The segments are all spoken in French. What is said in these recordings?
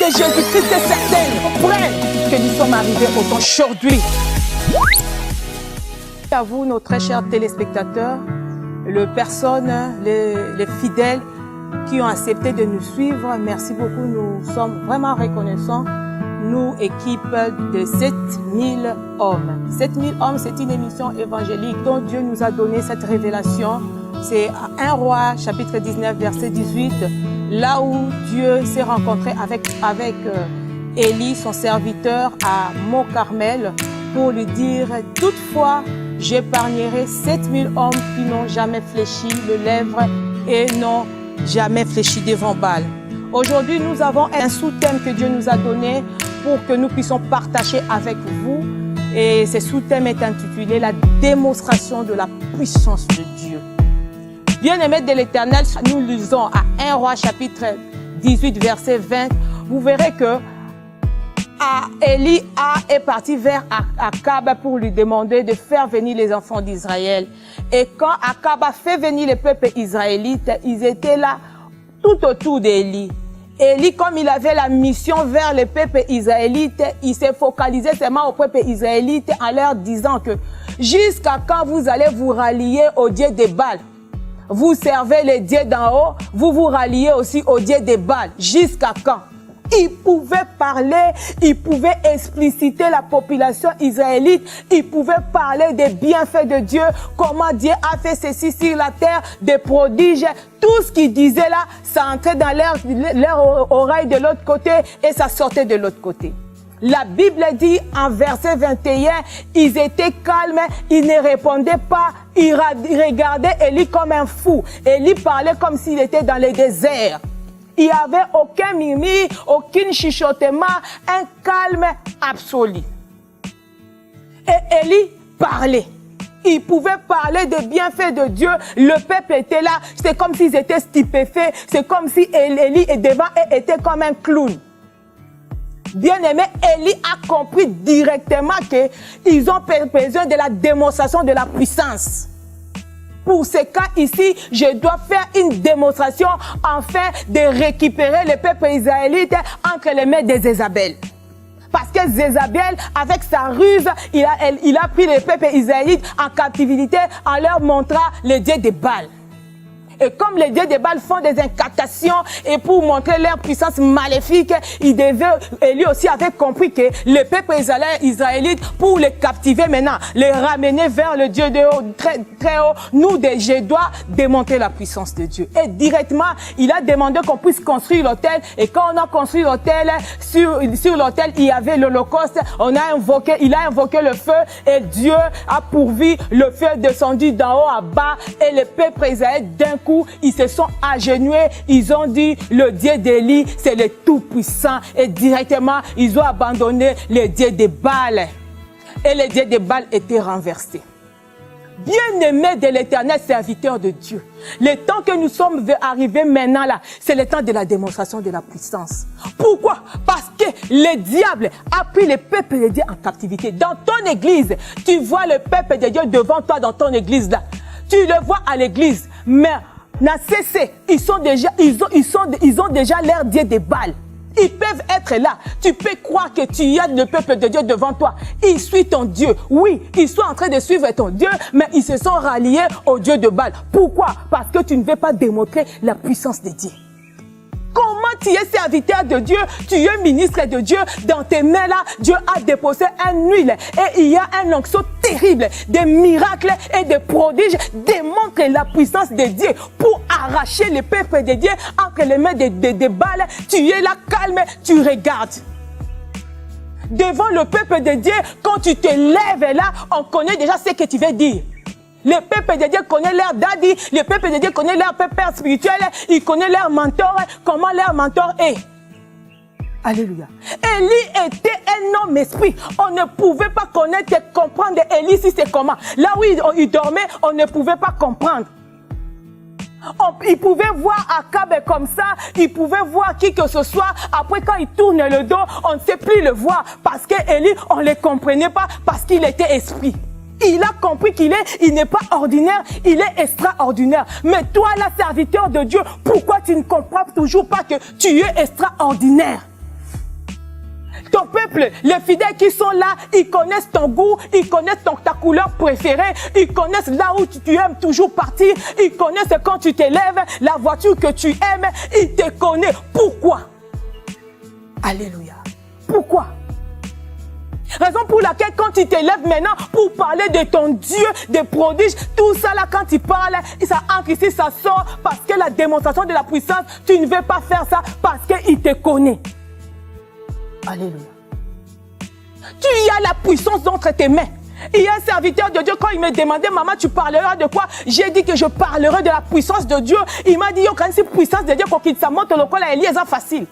Jésus-Christ est certaine, près que nous sommes arrivés au temps aujourd'hui. À vous, nos très chers téléspectateurs, les personnes, les fidèles qui ont accepté de nous suivre, merci beaucoup, nous sommes vraiment reconnaissants. Nous, équipe de 7000 hommes. 7000 hommes, c'est une émission évangélique dont Dieu nous a donné cette révélation. C'est 1 Roi, chapitre 19, verset 18, là où Dieu s'est rencontré avec Élie, son serviteur, à Mont-Carmel, pour lui dire « Toutefois, j'épargnerai 7000 hommes qui n'ont jamais fléchi le lèvre et n'ont jamais fléchi devant Baal. » Aujourd'hui, nous avons un sous-thème que Dieu nous a donné pour que nous puissions partager avec vous. Et ce sous-thème est intitulé « La démonstration de la puissance de Dieu ». Bien-aimés de l'Éternel, nous lisons à 1 Roi chapitre 18, verset 20. Vous verrez que Élie est parti vers Akab pour lui demander de faire venir les enfants d'Israël. Et quand Akab a fait venir les peuples israélites, ils étaient là tout autour d'Élie. Élie, comme il avait la mission vers les peuples israélites, il s'est focalisé seulement aux peuples israélites en leur disant que jusqu'à quand vous allez vous rallier au Dieu des Baal? Vous servez les dieux d'en haut, vous vous ralliez aussi au Dieu des Baal. Jusqu'à quand? Il pouvait parler, il pouvait expliciter la population israélite, il pouvait parler des bienfaits de Dieu, comment Dieu a fait ceci sur la terre, des prodiges. Tout ce qu'il disait là, ça entrait dans leur oreille de l'autre côté et ça sortait de l'autre côté. La Bible dit en verset 21, ils étaient calmes, ils ne répondaient pas, ils regardaient Élie comme un fou. Élie parlait comme s'il était dans le désert. Il n'y avait aucun murmure, aucun chuchotement, un calme absolu. Et Élie parlait. Il pouvait parler des bienfaits de Dieu. Le peuple était là. C'est comme s'ils étaient stupéfaits. C'est comme si Élie devant eux était comme un clown. Bien-aimé, Élie a compris directement qu'ils ont besoin de la démonstration de la puissance. Pour ce cas ici, je dois faire une démonstration afin de récupérer le peuple israélite entre les mains de Jézabel. Parce que Jézabel, avec sa ruse, il a pris le peuple israélite en captivité en leur montrant le Dieu de Baal. Et comme les dieux de Baal font des incantations et pour montrer leur puissance maléfique, Élie aussi avait compris que le peuple israélite, pour les captiver maintenant, les ramener vers le Dieu de haut, très, très haut, je dois démontrer la puissance de Dieu. Et directement, il a demandé qu'on puisse construire l'autel. Et quand on a construit l'autel, sur l'autel, il y avait l'Holocauste. Il a invoqué le feu et Dieu a pourvu le feu descendu d'en haut à bas et le peuple israélite d'un coup, ils se sont agenouillés, ils ont dit le Dieu d'Élie, c'est le Tout-Puissant. Et directement, ils ont abandonné le Dieu de Baal. Et le Dieu de Baal était renversé. Bien-aimés de l'Éternel, serviteur de Dieu, le temps que nous sommes arrivés maintenant là, c'est le temps de la démonstration de la puissance. Pourquoi? Parce que le diable a pris le peuple de Dieu en captivité. Dans ton église, tu vois le peuple de Dieu devant toi dans ton église là. Tu le vois à l'église, mais n'a cessé. Ils ont déjà l'air Dieu de Baal. Ils peuvent être là. Tu peux croire que tu as le peuple de Dieu devant toi. Ils suivent ton Dieu. Oui, ils sont en train de suivre ton Dieu, mais ils se sont ralliés au Dieu de Baal. Pourquoi? Parce que tu ne veux pas démontrer la puissance de Dieu. Comment tu es serviteur de Dieu, tu es ministre de Dieu, dans tes mains là, Dieu a déposé une huile et il y a un onction terrible, des miracles et des prodiges démontrent la puissance de Dieu pour arracher le peuple de Dieu entre les mains de Baal. Tu es là calme, tu regardes. Devant le peuple de Dieu, quand tu te lèves là, on connaît déjà ce que tu veux dire. Le peuple de Dieu connaît leur daddy, le peuple de Dieu connaît leur père spirituel, il connaît leur mentor, comment leur mentor est. Alléluia. Élie était un homme esprit. On ne pouvait pas connaître et comprendre Élie si c'est comment. Là où il dormait, on ne pouvait pas comprendre. Il pouvait voir Akab comme ça, il pouvait voir qui que ce soit. Après, quand il tourne le dos, on ne sait plus le voir. Parce qu'Élie, on ne le comprenait pas parce qu'il était esprit. Il a compris qu'il n'est pas ordinaire, il est extraordinaire. Mais toi, là, serviteur de Dieu, pourquoi tu ne comprends toujours pas que tu es extraordinaire? Ton peuple, les fidèles qui sont là, ils connaissent ton goût, ils connaissent ta couleur préférée, ils connaissent là où tu aimes toujours partir, ils connaissent quand tu t'élèves, la voiture que tu aimes, ils te connaissent. Pourquoi? Alléluia. Pourquoi? Raison pour laquelle quand tu t'élèves maintenant pour parler de ton Dieu, des prodiges, tout ça là quand tu parles, ça entre ici, ça sort parce que la démonstration de la puissance, tu ne veux pas faire ça parce qu'il te connaît. Alléluia. Tu as la puissance entre tes mains. Il y a un serviteur de Dieu, quand il me demandait, maman, tu parleras de quoi? J'ai dit que je parlerai de la puissance de Dieu. Il m'a dit, yo, quand c'est puissance de Dieu, quand il s'en monte, le col à Élie, c'est facile.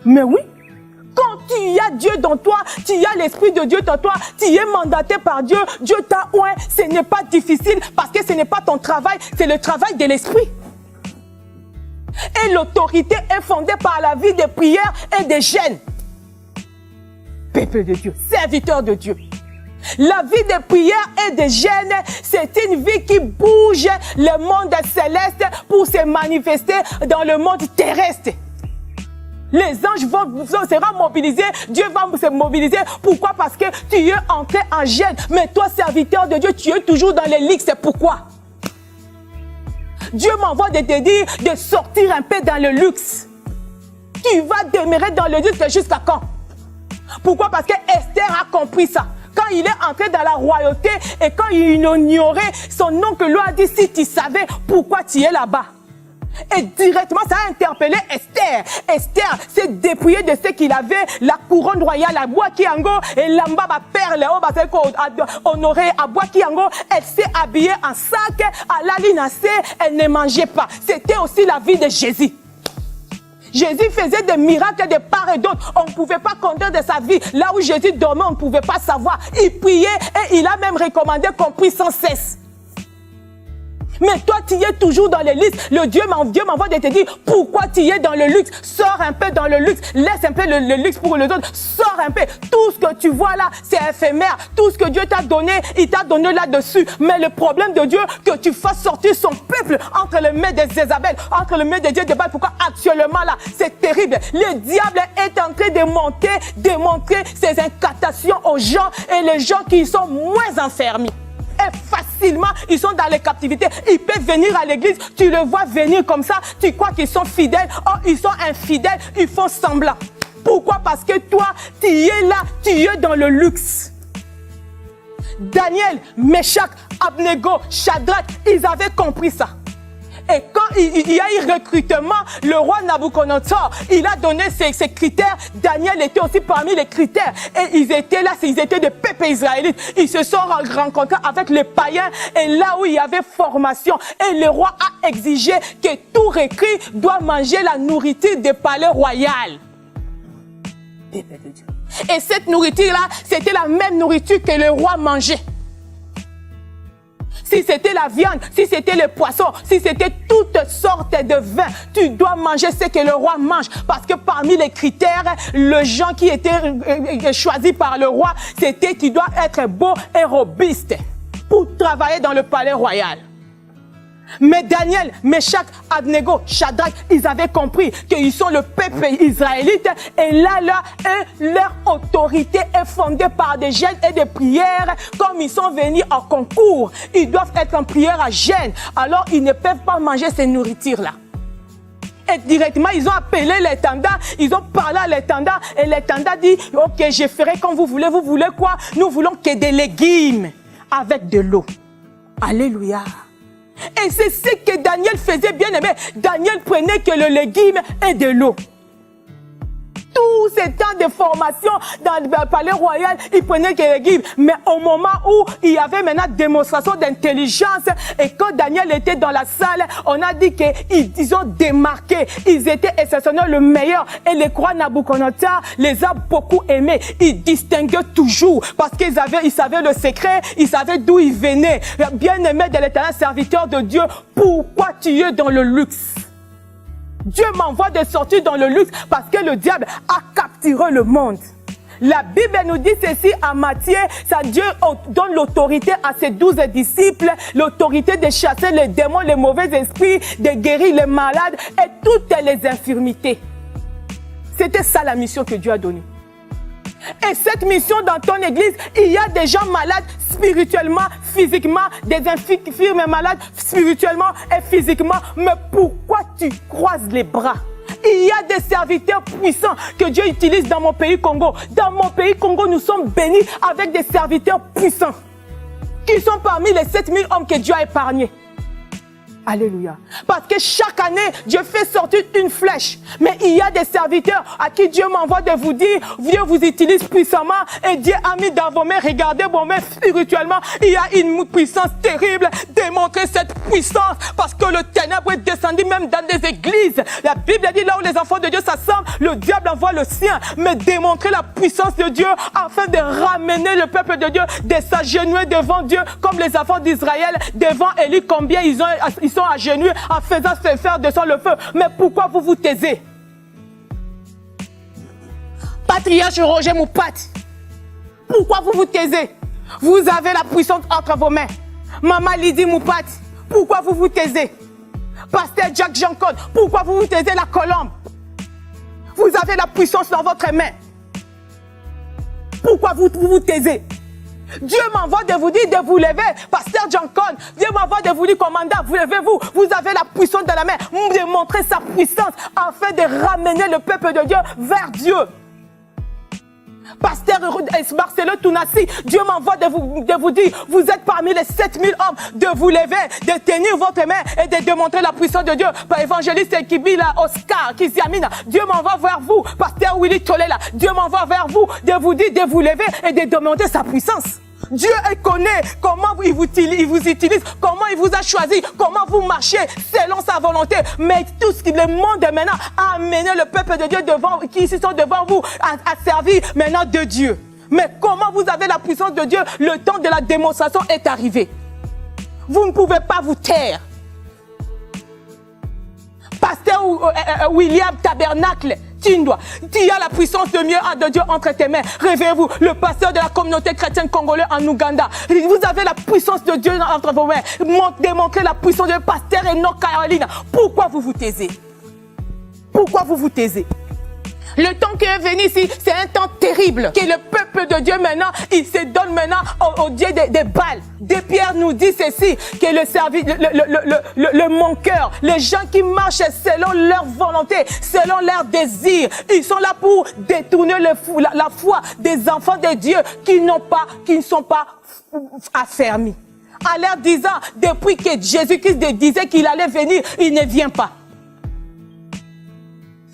Mais oui. Quand tu as Dieu dans toi, tu as l'Esprit de Dieu dans toi, tu es mandaté par Dieu, Dieu t'a oint, ce n'est pas difficile parce que ce n'est pas ton travail, c'est le travail de l'Esprit. Et l'autorité est fondée par la vie des prières et des jeûnes. Peuple de Dieu, serviteur de Dieu. La vie des prières et des jeûnes, c'est une vie qui bouge le monde céleste pour se manifester dans le monde terrestre. Les anges seront mobilisés, Dieu va se mobiliser. Pourquoi? Parce que tu es entré en jeûne. Mais toi, serviteur de Dieu, tu es toujours dans les ligues. C'est pourquoi Dieu m'envoie de te dire de sortir un peu dans le luxe. Tu vas demeurer dans le luxe jusqu'à quand? Pourquoi? Parce que Esther a compris ça. Quand il est entré dans la royauté et quand il ignorait, son oncle lui a dit, si tu savais pourquoi tu es là-bas. Et directement, ça a interpellé Esther. Esther s'est dépouillée de ce qu'il avait, la couronne royale à Boakiango et l'ambaba perle honorée à Boakiango. Elle s'est habillée en sac, à la linacée, elle ne mangeait pas. C'était aussi la vie de Jésus. Jésus faisait des miracles de part et d'autre. On ne pouvait pas compter de sa vie. Là où Jésus dormait, on ne pouvait pas savoir. Il priait et il a même recommandé qu'on prie sans cesse. Mais toi, tu es toujours dans les listes. Dieu m'envoie de te dire pourquoi tu es dans le luxe. Sors un peu dans le luxe. Laisse un peu le luxe pour les autres. Sors un peu. Tout ce que tu vois là, c'est éphémère. Tout ce que Dieu t'a donné, il t'a donné là-dessus. Mais le problème de Dieu, que tu fasses sortir son peuple entre les mains des Jézabel, entre les mains des dieux de Baal. Pourquoi actuellement là, c'est terrible. Le diable est en train de démontrer ses incantations aux gens et les gens qui sont moins enfermés. Et facilement, ils sont dans les captivités. Ils peuvent venir à l'église, tu le vois venir comme ça, tu crois qu'ils sont fidèles. Oh, ils sont infidèles, ils font semblant. Pourquoi? Parce que toi, tu es là, tu es dans le luxe. Daniel, Meshach, Abnego, Shadrach, ils avaient compris ça. Et quand il y a eu recrutement, le roi Nabucodonosor, il a donné ses critères. Daniel était aussi parmi les critères. Et ils étaient là, ils étaient des peuples israélites. Ils se sont rencontrés avec les païens. Et là où il y avait formation, et le roi a exigé que tout recrue doit manger la nourriture des palais royal. Et cette nourriture-là, c'était la même nourriture que le roi mangeait. Si c'était la viande, si c'était le poisson, si c'était toutes sortes de vins, tu dois manger ce que le roi mange. Parce que parmi les critères, le gens qui étaient choisis par le roi, c'était tu dois être beau et robuste pour travailler dans le palais royal. Mais Daniel, Meshach, Abnego, Shadrach, ils avaient compris qu'ils sont le peuple israélite et là, leur autorité est fondée par des jeûnes et des prières. Comme ils sont venus en concours, ils doivent être en prière à jeûne. Alors, ils ne peuvent pas manger ces nourritures-là. Et directement, ils ont appelé l'intendant, ils ont parlé à l'intendant et l'intendant dit, ok, je ferai comme vous voulez quoi? Nous voulons que des légumes avec de l'eau. Alléluia. Et c'est ce que Daniel faisait, bien aimé. Daniel prenait que le légume et de l'eau. Tous ces temps de formation dans le palais royal, il prenait que les légumes. Mais au moment où il y avait maintenant démonstration d'intelligence, et quand Daniel était dans la salle, on a dit qu'ils ont démarqué. Ils étaient exceptionnels, le meilleur. Et le roi Nabucodonosor les a beaucoup aimés. Ils distinguaient toujours parce qu'ils savaient le secret, ils savaient d'où ils venaient. Bien-aimé de l'Éternel, serviteur de Dieu, pourquoi tu es dans le luxe? Dieu m'envoie de sortir dans le luxe parce que le diable a capturé le monde. La Bible nous dit ceci en Matthieu, ça Dieu donne l'autorité à ses 12 disciples, l'autorité de chasser les démons, les mauvais esprits, de guérir les malades et toutes les infirmités. C'était ça la mission que Dieu a donnée. Et cette mission dans ton église, il y a des gens malades spirituellement, physiquement, des infirmes malades spirituellement et physiquement. Mais pourquoi tu croises les bras? Il y a des serviteurs puissants que Dieu utilise dans mon pays Congo. Dans mon pays Congo, nous sommes bénis avec des serviteurs puissants qui sont parmi les 7000 hommes que Dieu a épargnés. Alléluia. Parce que chaque année, Dieu fait sortir une flèche. Mais il y a des serviteurs à qui Dieu m'envoie de vous dire, Dieu vous utilise puissamment et Dieu a mis dans vos mains, regardez vos mains spirituellement, il y a une puissance terrible. Démontrez cette puissance parce que le ténèbre est descendu même dans des églises. La Bible dit là où les enfants de Dieu s'assemblent, le diable envoie le sien. Mais démontrez la puissance de Dieu afin de ramener le peuple de Dieu, de s'agenouiller devant Dieu comme les enfants d'Israël devant Élie. Combien ils sont agenouillés en faisant se faire descendre le feu. Mais pourquoi vous vous taisez? Patriarche Roger Moupat, pourquoi vous vous taisez? Vous avez la puissance entre vos mains. Maman Lydie Moupat, pourquoi vous vous taisez? Pasteur Jack Jean-Claude, pourquoi vous vous taisez? La colombe, vous avez la puissance dans votre main. Pourquoi vous vous taisez? Dieu m'envoie de vous dire de vous lever. Pasteur Jean-Claude, Dieu m'envoie de vous dire, commandant, vous levez-vous. Vous avez la puissance dans la main. De montrer sa puissance afin de ramener le peuple de Dieu vers Dieu. Pasteur Marcelo Tounassi, Dieu m'envoie de vous dire, vous êtes parmi les 7000 hommes, de vous lever, de tenir votre main et de démontrer la puissance de Dieu. Par évangéliste Kibila, Oscar, Kiziamina, Dieu m'envoie vers vous. Pasteur Willy Tolela, Dieu m'envoie vers vous, de vous dire, de vous lever et de démontrer sa puissance. Dieu connaît comment il vous utilise, comment il vous a choisi, comment vous marchez selon sa volonté. Mais tout ce que le monde maintenant a amené le peuple de Dieu devant, qui sont devant vous, à servir maintenant de Dieu. Mais comment vous avez la puissance de Dieu? Le temps de la démonstration est arrivé. Vous ne pouvez pas vous taire. Pasteur William Tabernacle, tu as la puissance de Dieu entre tes mains. Réveillez-vous, le pasteur de la communauté chrétienne congolaise en Ouganda. Vous avez la puissance de Dieu entre vos mains. Démontrez la puissance de pasteur Enoch Caroline. Pourquoi vous vous taisez? Pourquoi vous vous taisez? Le temps qui est venu ici, c'est un temps terrible. Que le peuple de Dieu maintenant, il se donne maintenant au Dieu des Baals. De Pierre nous dit ceci, que le manqueur, les gens qui marchent selon leur volonté, selon leur désir, ils sont là pour détourner la foi des enfants de Dieu qui ne sont pas affermis. En leur disant, depuis que Jésus-Christ disait qu'il allait venir, il ne vient pas.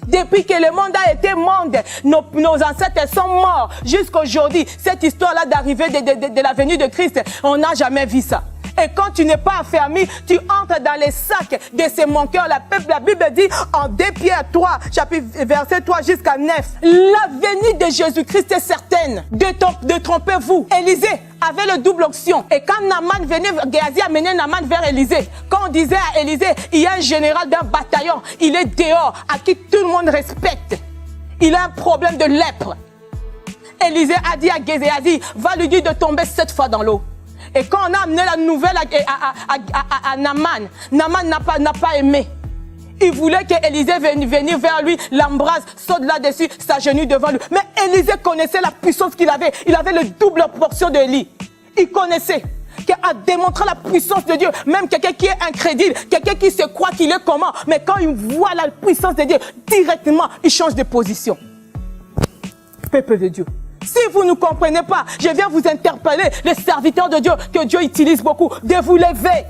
Depuis que le monde a été monde, nos ancêtres sont morts. Jusqu'aujourd'hui, cette histoire-là d'arrivée de la venue de Christ, on n'a jamais vu ça. Et quand tu n'es pas affermi, tu entres dans les sacs de ces manqueurs. La Bible dit en 2 Pierre 3, chapitre verset 3 jusqu'à 9, la venue de Jésus-Christ est certaine. De tromper-vous. Élisée avait le double onction. Et quand Naaman venait, Géasi a mené Naaman vers Élisée. Quand on disait à Élisée, il y a un général d'un bataillon, il est dehors, à qui tout le monde respecte. Il a un problème de lèpre. Élisée a dit à Géasi, va lui dire de tomber 7 fois dans l'eau. Et quand on a amené la nouvelle à Naaman, Naaman n'a pas aimé. Il voulait que Élisée venir vers lui, l'embrasse, saute là-dessus, s'agenouille devant lui. Mais Élisée connaissait la puissance qu'il avait. Il avait le double portion de Élie. Il connaissait qu'à démontrer la puissance de Dieu, même quelqu'un qui est incrédule, quelqu'un qui se croit qu'il est comment, mais quand il voit la puissance de Dieu, directement, il change de position. Peuple de Dieu. Si vous ne comprenez pas, je viens vous interpeller, les serviteurs de Dieu, que Dieu utilise beaucoup, de vous lever.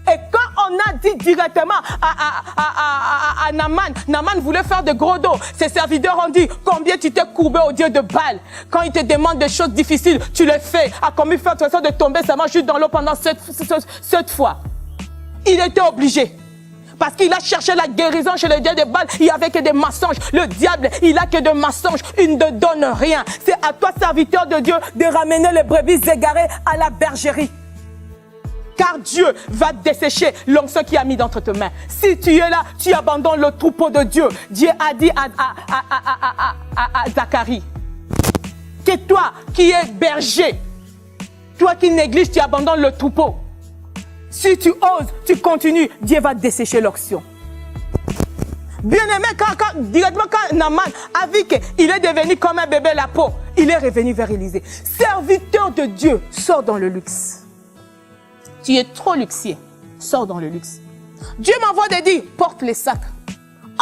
Et quand on a dit directement à Naaman, Naaman voulait faire de gros dos. Ses serviteurs ont dit, combien tu t'es courbé au Dieu de Baal? Quand il te demande des choses difficiles, tu les fais. À combien faire de de tomber seulement juste dans l'eau pendant 7 fois? Il était obligé. Parce qu'il a cherché la guérison chez le Dieu de Baal, il n'y avait que des mensonges. Le diable, il n'a que des mensonges, il ne donne rien. C'est à toi, serviteur de Dieu, de ramener les brebis égarées à la bergerie. Car Dieu va dessécher l'onction qu'il a mis dans tes mains. Si tu es là, tu abandonnes le troupeau de Dieu. Dieu a dit à Zacharie, que toi qui es berger, toi qui négliges, tu abandonnes le troupeau. Si tu oses, tu continues, Dieu va dessécher l'onction. Bien-aimé, directement quand Naaman a vu qu'il est devenu comme un bébé la peau, il est revenu vers Élisée. Serviteur de Dieu, sors dans le luxe. Tu es trop luxier, sors dans le luxe. Dieu m'envoie de dire, porte les sacs.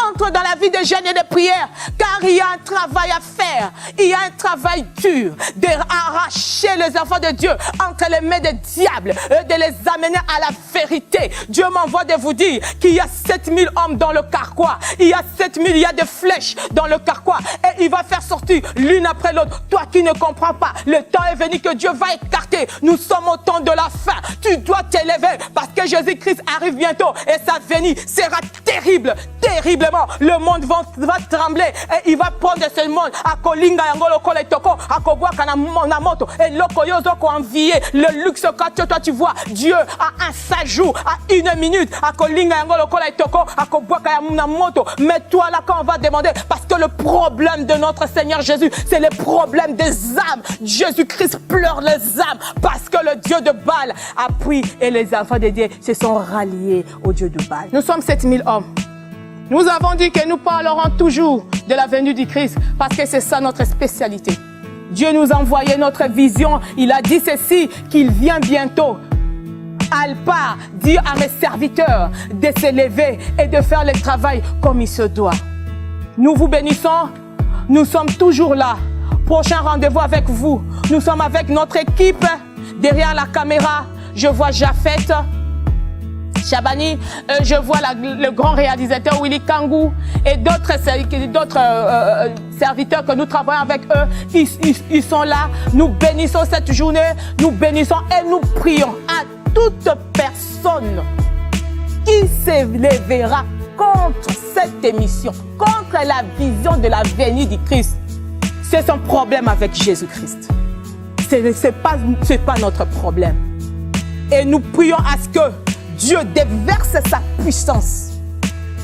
Entre dans la vie de jeûne et de prière, car il y a un travail à faire. Il y a un travail dur d'arracher les enfants de Dieu entre les mains des diables, de les amener à la vérité. Dieu m'envoie de vous dire qu'il y a 7000 hommes dans le carquois. Il y a 7000, il y a des flèches dans le carquois. Et il va faire sortir l'une après l'autre. Toi qui ne comprends pas, le temps est venu que Dieu va écarter. Nous sommes au temps de la fin. Tu dois t'élever parce que Jésus-Christ arrive bientôt et sa venue sera terrible, terrible. Le monde va trembler et il va prendre ce monde à kolinga yangolo kole toko à koboa kana moto et lokoyozo ko envier le luxe que toi tu vois Dieu à un seul jour à 1 minute à kolinga yangolo kole toko à koboa kana moto. Mais toi là quand on va demander parce que le problème de notre Seigneur Jésus c'est le problème des âmes. Jésus-Christ pleure les âmes parce que le Dieu de Baal a pris et les enfants de Dieu se sont ralliés au Dieu de Baal. Nous sommes 7000 hommes. Nous avons dit que nous parlerons toujours de la venue du Christ parce que c'est ça notre spécialité. Dieu nous a envoyé notre vision. Il a dit ceci, qu'il vient bientôt. Alpa, dit à mes serviteurs de s'élever et de faire le travail comme il se doit. Nous vous bénissons. Nous sommes toujours là. Prochain rendez-vous avec vous. Nous sommes avec notre équipe derrière la caméra. Je vois Japheth Chabani, je vois le grand réalisateur Willy Kangou et d'autres serviteurs que nous travaillons avec eux. Ils sont là. Nous bénissons cette journée. Nous bénissons et nous prions à toute personne qui se lèvera contre cette émission, contre la vision de la venue du Christ. C'est son problème avec Jésus-Christ. C'est pas notre problème. Et nous prions à ce que Dieu déverse sa puissance.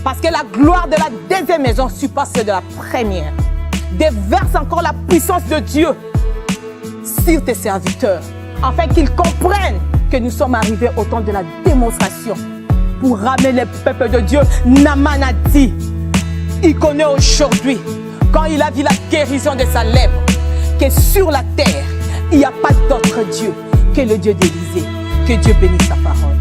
Parce que la gloire de la deuxième maison surpasse celle de la première. Déverse encore la puissance de Dieu sur tes serviteurs. Afin qu'ils comprennent que nous sommes arrivés au temps de la démonstration. Pour ramener les peuples de Dieu. Naaman a dit, il connaît aujourd'hui, quand il a vu la guérison de sa lèvre, que sur la terre, il n'y a pas d'autre Dieu que le Dieu d'Élisée. Que Dieu bénisse sa parole.